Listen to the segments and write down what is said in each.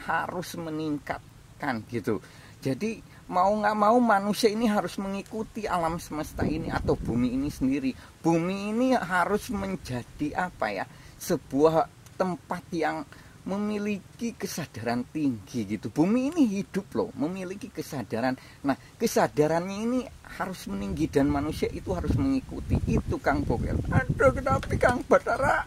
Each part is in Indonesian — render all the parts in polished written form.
harus meningkatkan gitu. Jadi mau nggak mau manusia ini harus mengikuti alam semesta ini atau bumi ini sendiri. Bumi ini harus menjadi sebuah tempat yang memiliki kesadaran tinggi gitu. Bumi ini hidup loh, memiliki kesadaran. Nah, kesadarannya ini harus meninggi dan manusia itu harus mengikuti. Itu Kang Boker. Aduh, tapi Kang Bathara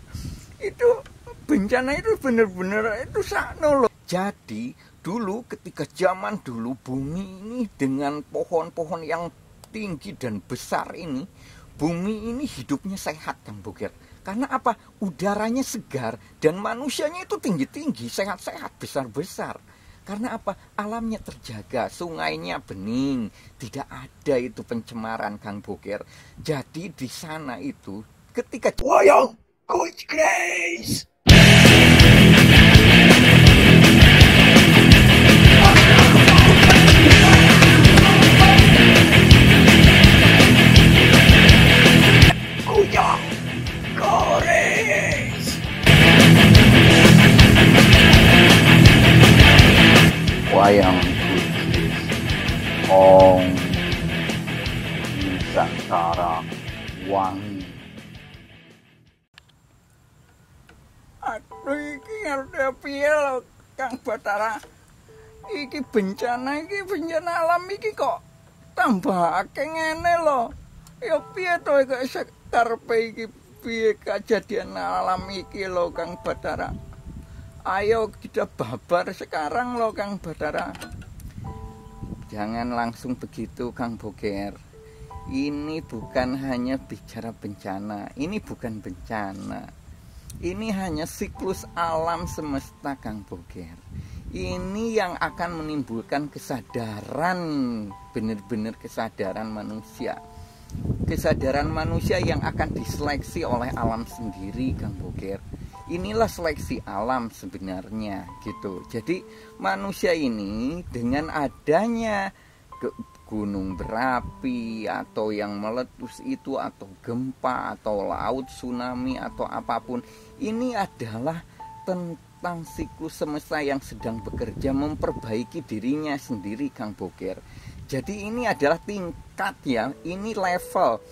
itu bencana itu bener-bener itu sakno loh. Jadi dulu ketika zaman dulu bumi ini dengan pohon-pohon yang tinggi dan besar ini, bumi ini hidupnya sehat Kang Boker. Karena apa? Udaranya segar dan manusianya itu tinggi-tinggi, sehat-sehat, besar-besar. Karena apa? Alamnya terjaga, sungainya bening, tidak ada itu pencemaran Kang Boker. Jadi di sana itu ketika Wayang Kulit Grace. wayang kulit Om Nusantara wangi. Aduh, iki ngerti piye lho Kang Bathara? Iki bencana alam iki kok tambah akeh ngene lho. Ya piye to iki karepe iki piye kejadian alam iki lho Kang Bathara? Ayo kita babar sekarang loh Kang Bathara. Jangan langsung begitu Kang Boker. Ini bukan hanya bicara bencana. Ini bukan bencana. Ini hanya siklus alam semesta Kang Boker. Ini yang akan menimbulkan kesadaran, benar-benar kesadaran manusia. Kesadaran manusia yang akan diseleksi oleh alam sendiri Kang Boker. Inilah seleksi alam sebenarnya gitu. Jadi manusia ini dengan adanya gunung berapi atau yang meletus itu, atau gempa atau laut tsunami atau apapun, ini adalah tentang siklus semesta yang sedang bekerja memperbaiki dirinya sendiri Kang Boker. Jadi ini adalah tingkat ya, ini level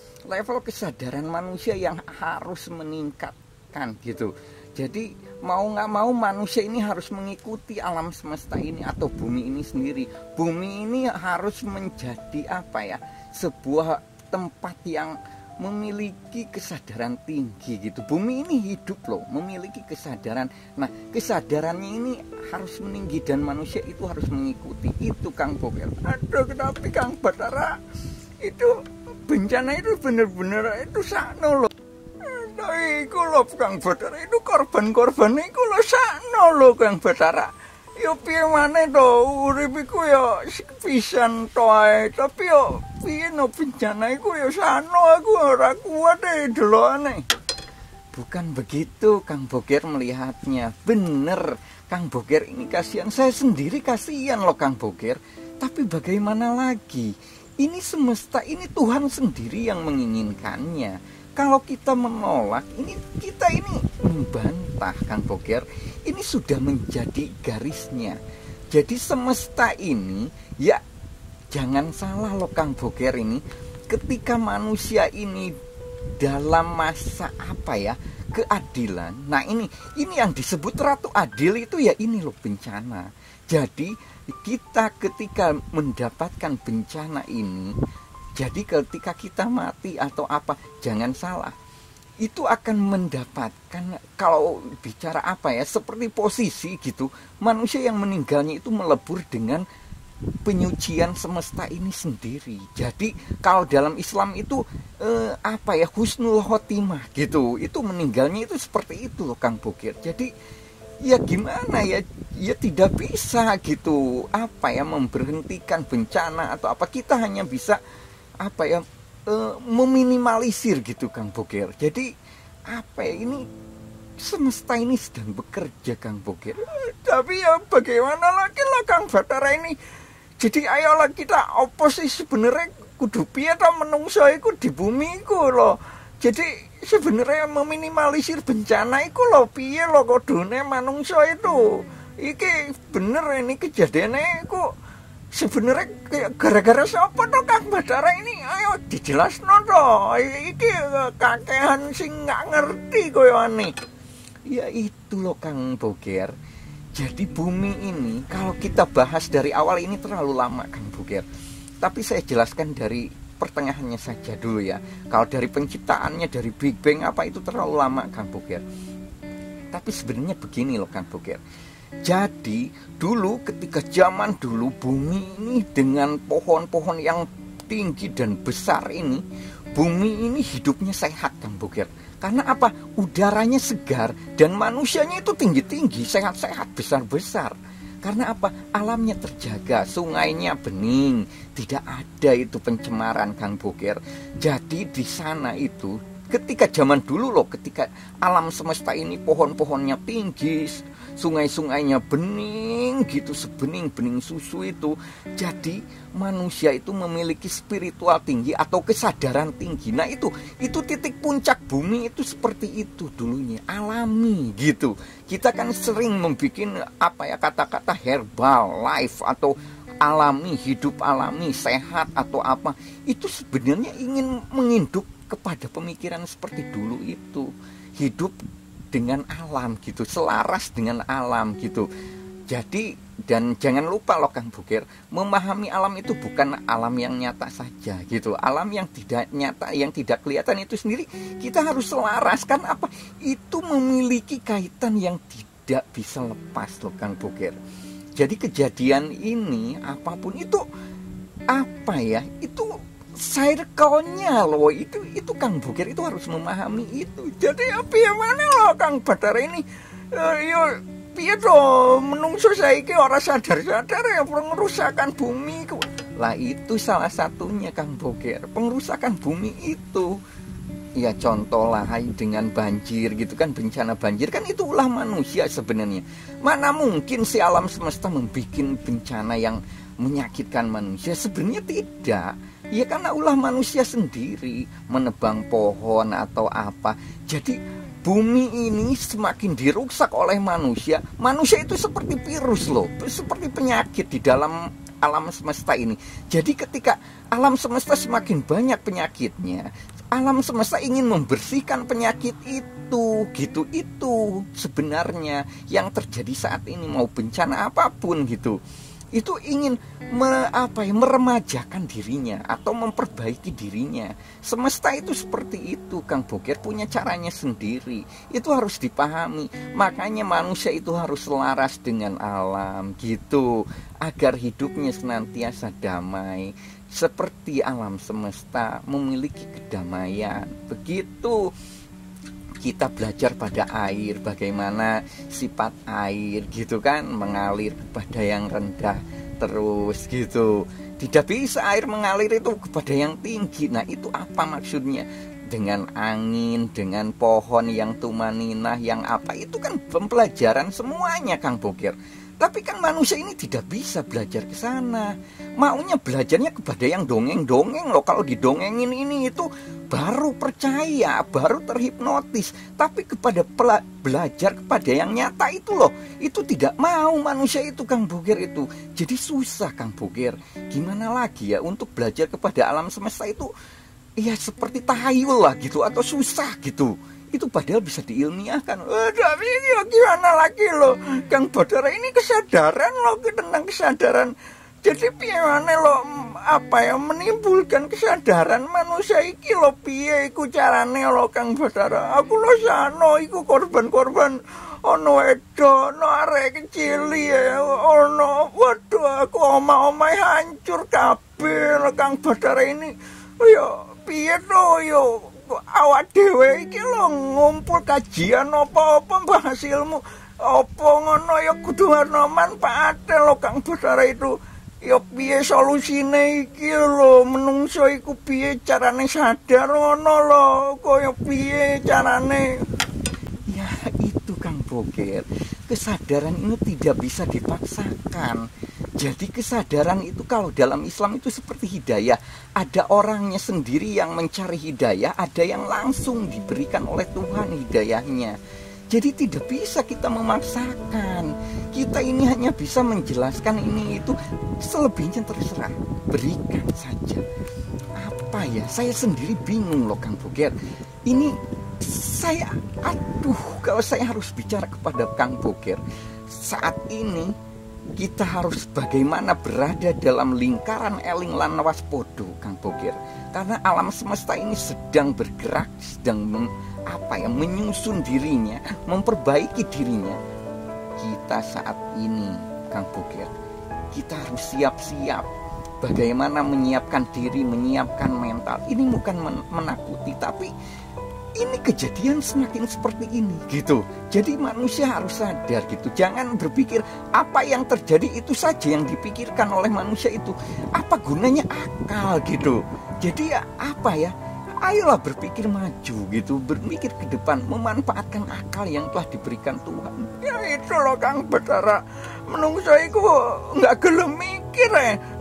kesadaran manusia yang harus meningkatkan gitu. Jadi mau nggak mau manusia ini harus mengikuti alam semesta ini atau bumi ini sendiri. Bumi ini harus menjadi sebuah tempat yang memiliki kesadaran tinggi gitu. Bumi ini hidup loh, memiliki kesadaran. Nah, kesadarannya ini harus meninggi dan manusia itu harus mengikuti. Itu Kang Boker. Aduh, tapi Kang Bathara itu bencana itu bener-bener itu sakno loh. Iku lho Kang Bathara, itu korban-korban iku lho sakno lho Kang Bathara. Ya piye maneh to, urip iku ya pisan to ae, tapi yo piye no bencana iku ya sakno, aku ora kuat delokane. Bukan begitu Kang Boker melihatnya. Bener Kang Boker ini kasihan, saya sendiri kasihan loh Kang Boker. Tapi bagaimana lagi? Ini semesta, ini Tuhan sendiri yang menginginkannya. Kalau kita menolak, kita ini membantah Kang Boker. Ini sudah menjadi garisnya. Jadi semesta ini, ya jangan salah loh Kang Boker ini. Ketika manusia ini dalam masa keadilan. Nah ini yang disebut Ratu Adil itu ya ini loh bencana. Jadi kita ketika mendapatkan bencana ini, jadi ketika kita mati atau jangan salah, itu akan mendapatkan, kalau bicara seperti posisi gitu, manusia yang meninggalnya itu melebur dengan penyucian semesta ini sendiri. Jadi kalau dalam Islam itu husnul khotimah gitu, itu meninggalnya itu seperti itu loh Kang Boker. Jadi ya gimana ya tidak bisa gitu memberhentikan bencana atau kita hanya bisa meminimalisir gitu Kang Boker. Jadi ini semesta ini sedang bekerja Kang Boker. Tapi ya bagaimana lagi lah Kang Bathara ini. Jadi ayolah kita oposisi sebenarnya kudu piye ta menungso iku di bumi iku lho. Jadi sebenarnya meminimalisir bencana iku lho piye lho kudune manungso itu. iki bener ini kejadiannya kok sebenarnya kayak gara-gara siapa toh Kang Bathara ini? Ayo dijelasno toh. Iki kakehan sing nggak ngerti koyoane. Ya itu loh Kang Boger. Jadi bumi ini kalau kita bahas dari awal ini terlalu lama Kang Boger. Tapi saya jelaskan dari pertengahannya saja dulu ya. Kalau dari penciptaannya dari Big Bang apa itu terlalu lama Kang Boger. Tapi sebenarnya begini loh Kang Boger. Jadi dulu ketika zaman dulu bumi ini dengan pohon-pohon yang tinggi dan besar ini, bumi ini hidupnya sehat Kang Boger. Karena apa? Udaranya segar dan manusianya itu tinggi-tinggi, sehat-sehat, besar-besar. Karena apa? Alamnya terjaga, sungainya bening, tidak ada itu pencemaran Kang Boger. Jadi di sana itu ketika zaman dulu loh, ketika alam semesta ini pohon-pohonnya tinggi, sungai-sungainya bening gitu, sebening-bening susu itu. Jadi manusia itu memiliki spiritual tinggi atau kesadaran tinggi. Nah itu titik puncak bumi itu seperti itu dulunya, alami gitu. Kita kan sering membuat kata-kata herbal life atau alami, hidup alami, sehat atau apa. Itu sebenarnya ingin menginduk kepada pemikiran seperti dulu itu, hidup dengan alam gitu, selaras dengan alam gitu. Jadi dan jangan lupa loh Kang Boger, memahami alam itu bukan alam yang nyata saja gitu. Alam yang tidak nyata, yang tidak kelihatan itu sendiri kita harus selaraskan apa? Itu memiliki kaitan yang tidak bisa lepas loh Kang Boger. Jadi kejadian ini apapun itu itu circle-nya loh, itu Kang Boger itu harus memahami itu. Jadi ya mana loh Kang Bathara ini piye to menungso saiki ora sadar-sadar ya pengerusakan bumi. Lah itu salah satunya Kang Boger, pengerusakan bumi itu. Ya contoh lah dengan banjir gitu kan, bencana banjir kan itu ulah manusia sebenarnya. Mana mungkin si alam semesta membuat bencana yang menyakitkan manusia? Sebenarnya tidak. Ya karena ulah manusia sendiri menebang pohon atau apa. Jadi bumi ini semakin dirusak oleh manusia. Manusia itu seperti virus loh, seperti penyakit di dalam alam semesta ini. Jadi ketika alam semesta semakin banyak penyakitnya, alam semesta ingin membersihkan penyakit itu gitu. Itu sebenarnya yang terjadi saat ini, mau bencana apapun gitu. Itu ingin meremajakan dirinya atau memperbaiki dirinya. Semesta itu seperti itu Kang Boger, punya caranya sendiri. Itu harus dipahami. Makanya manusia itu harus selaras dengan alam gitu, agar hidupnya senantiasa damai. Seperti alam semesta memiliki kedamaian. Begitu kita belajar pada air, bagaimana sifat air gitu kan, mengalir kepada yang rendah terus gitu. Tidak bisa air mengalir itu kepada yang tinggi. Nah itu apa maksudnya? Dengan angin, dengan pohon yang tumaninah, yang apa, itu kan pembelajaran semuanya Kang Boger. Tapi kan manusia ini tidak bisa belajar ke sana. Maunya belajarnya kepada yang dongeng-dongeng loh. Kalau didongengin ini itu baru percaya, baru terhipnotis. Tapi kepada belajar kepada yang nyata itu loh, itu tidak mau manusia itu Kang Boger itu. Jadi susah Kang Boger. Gimana lagi ya untuk belajar kepada alam semesta itu? Ya seperti tahayul lah gitu, atau susah gitu. Itu padahal bisa diilmiahkan. Tapi gimana lagi loh Kang Bathara ini kesadaran loh tentang kesadaran. Jadi piye maneh loh menimbulkan kesadaran manusia iki loh, piye iku carane loh Kang Bathara. Aku loh sano iku korban-korban ono edo, ono arek kecil ya, ono waduh aku omah-omah hancur kabeh loh Kang Bathara ini. Yo piye to yo awak dhewe iki lho ngumpul kajian apa-apa bahas ilmu apa ngono ya kudu ana manfaate lho Kang Bathara itu. Ya piye solusine iki lho, menungso iku piye carane sadar ngono lho, kaya piye carane. Ya itu Kang Boger, kesadaran ini tidak bisa dipaksakan. Jadi kesadaran itu kalau dalam Islam itu seperti hidayah. Ada orangnya sendiri yang mencari hidayah, ada yang langsung diberikan oleh Tuhan hidayahnya. Jadi tidak bisa kita memaksakan. Kita ini hanya bisa menjelaskan ini itu, selebihnya terserah, berikan saja. Apa ya, saya sendiri bingung loh Kang Boger. Ini saya, kalau saya harus bicara kepada Kang Boger, saat ini kita harus bagaimana berada dalam lingkaran eling lan waspodo Kang Boger. Karena alam semesta ini sedang bergerak, sedang menyusun dirinya, memperbaiki dirinya. Kita saat ini Kang Boger, kita harus siap-siap. Bagaimana menyiapkan diri, menyiapkan mental. Ini bukan menakuti, tapi ini kejadian semakin seperti ini gitu. Jadi manusia harus sadar gitu. Jangan berpikir apa yang terjadi itu saja yang dipikirkan oleh manusia itu. Apa gunanya akal gitu. Jadi ya apa ya, ayolah berpikir maju gitu, berpikir ke depan, memanfaatkan akal yang telah diberikan Tuhan. Ya itu loh Kang Bathara, menungso iku nggak gelem mikir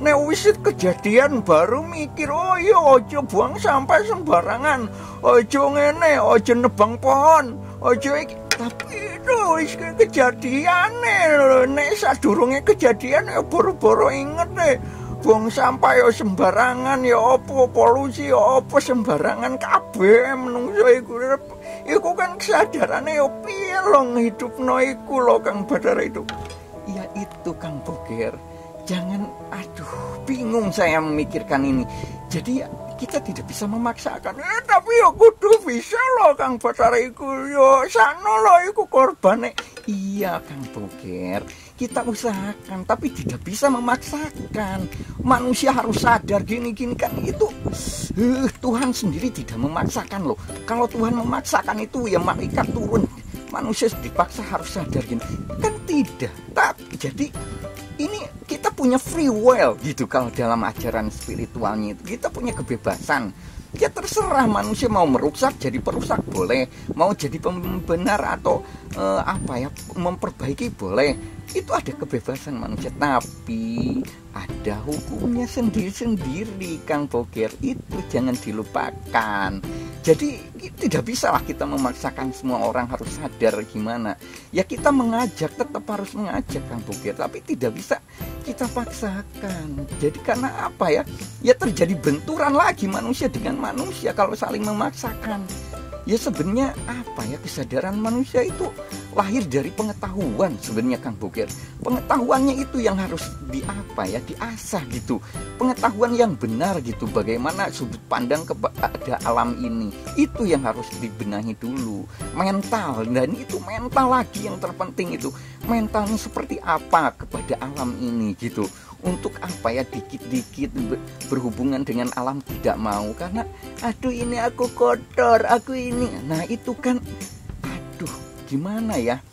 nek wis kejadian baru mikir, oh iya ojo buang sampah sembarangan, ojo ngene, ojo nebang pohon, ojo iki. Tapi itu wis kejadian nek sadurunge kejadian ya boro-boro inget buang sampah ya sembarangan, ya apa polusi ya apa sembarangan kabeh menungso iku kan kesadarannya ya piye lho ngidupno iku lho Kang Bathara itu. Ya itu Kang Boger. Jangan bingung saya memikirkan ini. Jadi ya kita tidak bisa memaksakan. Tapi ya kudu bisa loh Kang Bathara iku ya sano loh iku korbane. Iya Kang Boger. Kita usahakan, tapi tidak bisa memaksakan. Manusia harus sadar gini-gini kan itu. Tuhan sendiri tidak memaksakan loh. Kalau Tuhan memaksakan itu ya malaikat turun. Manusia dipaksa harus sadar gini. Kan tidak. Tapi jadi ini kita punya free will gitu kalau dalam ajaran spiritualnya itu. Kita punya kebebasan. Ya terserah manusia mau merusak jadi perusak boleh, mau jadi pembenar atau memperbaiki boleh. Itu ada kebebasan manusia, tapi ada hukumnya sendiri-sendiri Kang Boger. Itu jangan dilupakan. Jadi tidak bisa lah kita memaksakan semua orang harus sadar gimana. Ya kita mengajak, tetap harus mengajak Kang Boger, tapi tidak bisa kita paksakan. Jadi karena apa ya? Ya terjadi benturan lagi manusia dengan manusia kalau saling memaksakan. Ya sebenarnya apa ya, kesadaran manusia itu lahir dari pengetahuan sebenarnya Kang Boger. Pengetahuannya itu yang harus diasah gitu. Pengetahuan yang benar gitu, bagaimana sudut pandang kepada alam ini. Itu yang harus dibenahi dulu. Mental, dan itu mental lagi yang terpenting itu. Mentalnya seperti apa kepada alam ini gitu. Untuk apa ya, dikit-dikit berhubungan dengan alam tidak mau. Karena ini aku kotor, aku ini. Nah itu kan gimana ya.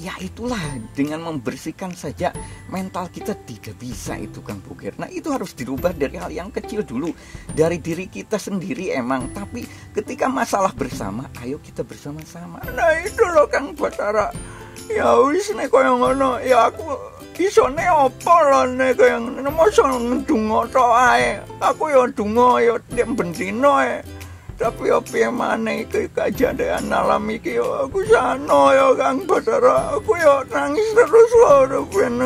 Ya itulah, dengan membersihkan saja mental kita tidak bisa itu Kang Boger. Nah itu harus dirubah dari hal yang kecil dulu, dari diri kita sendiri emang. Tapi ketika masalah bersama, ayo kita bersama-sama. Nah itu loh Kang Bathara. Ya wis nek koyo ngono, ya aku isone apa lho nek koyo ngono, mosok ndonga tok ae. Aku ya ndonga ya tiap bendina ae. Tapi ya piye maneh iki kejadian alam iki ya aku sano ya Kang Bathara. Aku ya nangis terus lho ben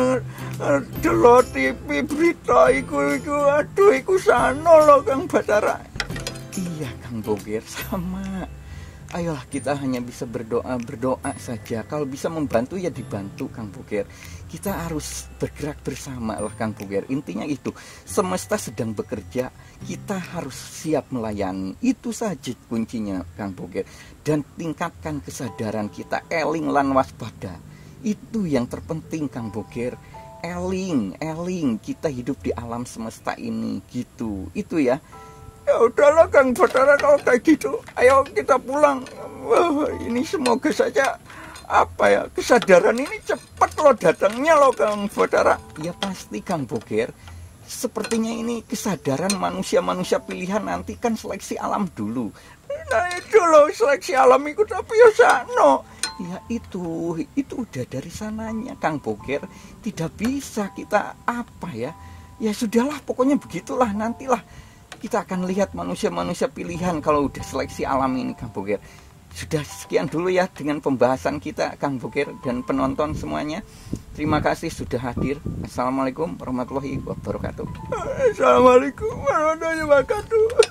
delok TV berita iku iku sano lho Kang Bathara. Iya Kang Boger, sama. Ayolah kita hanya bisa berdoa saja. Kalau bisa membantu ya dibantu Kang Boger. Kita harus bergerak bersama lah Kang Boger. Intinya itu, semesta sedang bekerja, kita harus siap melayani. Itu saja kuncinya Kang Boger. Dan tingkatkan kesadaran kita, eling lan waspada. Itu yang terpenting Kang Boger. Eling, kita hidup di alam semesta ini gitu. Itu ya. Ya udahlah Kang Bathara, kalau kayak gitu ayo kita pulang. Wah, ini semoga saja kesadaran ini cepat loh datangnya loh Kang Bathara. Ya pasti Kang Boger. Sepertinya ini kesadaran manusia pilihan, nanti kan seleksi alam dulu. Nah itu loh seleksi alam itu, tapi ya sano. Ya itu udah dari sananya Kang Boger. Tidak bisa kita ya sudahlah, pokoknya begitulah, nantilah kita akan lihat manusia pilihan kalau udah seleksi alam ini Kang Boger. Sudah sekian dulu ya dengan pembahasan kita, Kang Bokir dan penonton semuanya. Terima kasih sudah hadir. Assalamualaikum warahmatullahi wabarakatuh. Assalamualaikum warahmatullahi wabarakatuh.